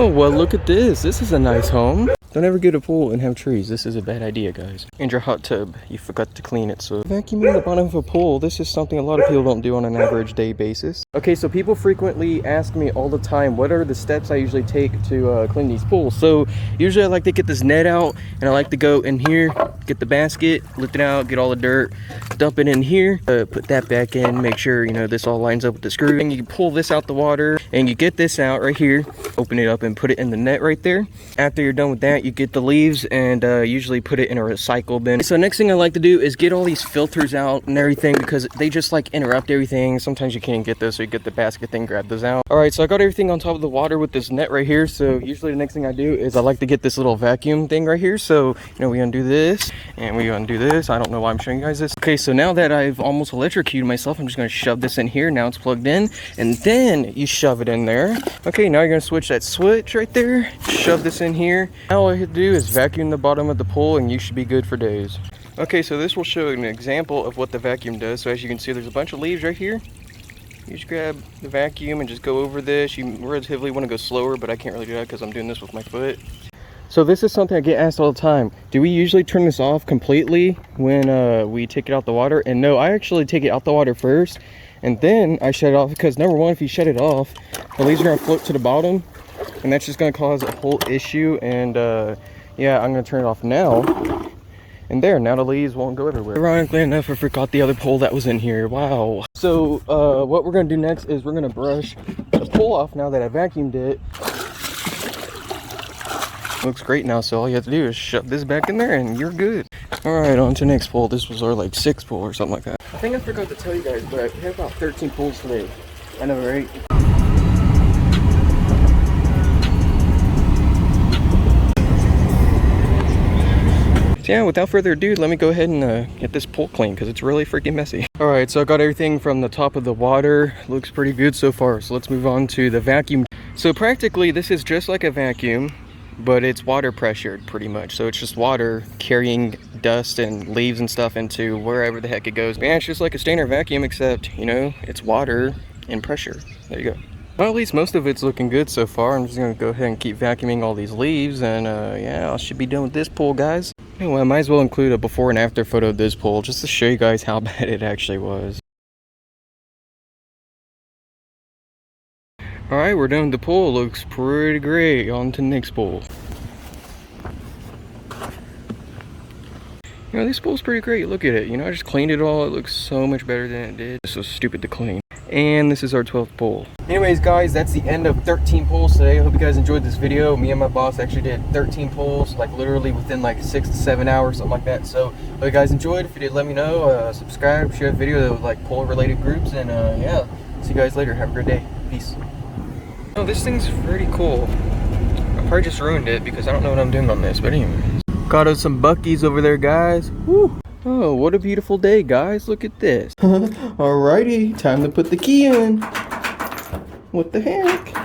Oh, well, look at this. This is a nice home. Don't ever get a pool and have trees. This is a bad idea, guys. And your hot tub, you forgot to clean it. So vacuuming the bottom of a pool, this is something a lot of people don't do on an average day basis. Okay, so people frequently ask me all the time, what are the steps I usually take to clean these pools? So usually I like to get this net out, and I like to go in here, get the basket, lift it out, get all the dirt, dump it in here, put that back in, make sure, you know, this all lines up with the screw. And you pull this out the water, and you get this out right here, open it up and put it in the net right there. After you're done with that, you get the leaves and usually put it in a recycle bin. So next thing I like to do is get all these filters out and everything, because they just like interrupt everything. Sometimes you can't get this, so you get the basket thing, grab those out. All right, so I got everything on top of the water with this net right here. So usually the next thing I do is I like to get this little vacuum thing right here. So, you know, we undo this and we undo this. I don't know why I'm showing you guys this. Okay, so now that I've almost electrocuted myself, I'm just gonna shove this in here. Now it's plugged in, and then you shove it in there. Okay, now you're gonna switch that switch right there, shove this in here. Now all I have to do is vacuum the bottom of the pool, and you should be good for days. Okay, so this will show an example of what the vacuum does. So as you can see, there's a bunch of leaves right here. You just grab the vacuum and just go over this. You relatively want to go slower, but I can't really do that because I'm doing this with my foot. So this is something I get asked all the time. Do we usually turn this off completely when we take it out the water? And no, I actually take it out the water first, and then I shut it off, because number one, if you shut it off, the leaves are going to float to the bottom, and that's just going to cause a whole issue. And yeah, I'm going to turn it off now. And there, now the leaves won't go everywhere. Ironically enough, I forgot the other pole that was in here. Wow. So what we're going to do next is we're going to brush the pole off now that I vacuumed it. Looks great now, so all you have to do is shove this back in there and you're good. All right, on to the next pool. This was our like 6th pool or something like that. I think I forgot to tell you guys, but we have about 13 pools today. I know, right? So yeah, without further ado, let me go ahead and get this pool clean, because it's really freaking messy. All right, so I got everything from the top of the water. Looks pretty good so far. So let's move on to the vacuum. So practically this is just like a vacuum, but it's water pressured pretty much. So it's just water carrying dust and leaves and stuff into wherever the heck it goes. But yeah, it's just like a standard vacuum, except, you know, it's water and pressure. There you go. Well, at least most of it's looking good so far. I'm just gonna go ahead and keep vacuuming all these leaves, and yeah, I should be done with this pool, guys. Anyway, I might as well include a before and after photo of this pool, just to show you guys how bad it actually was. Alright, we're done with the pool. Looks pretty great. On to the next pool. You know, this pool's pretty great. Look at it. You know, I just cleaned it all. It looks so much better than it did. It's so stupid to clean. And this is our 12th pool. Anyways, guys, that's the end of 13 pools today. I hope you guys enjoyed this video. Me and my boss actually did 13 pools, like literally within like 6 to 7 hours, something like that. So hope you guys enjoyed. If you did, let me know. Subscribe, share the video with like pool related groups, and yeah, see you guys later. Have a great day. Peace. Oh, this thing's pretty cool. I probably just ruined it because I don't know what I'm doing on this, but anyways. Got us some Buc-ee's over there, guys. Woo. Oh, what a beautiful day, guys. Look at this. Alrighty, time to put the key in. What the heck?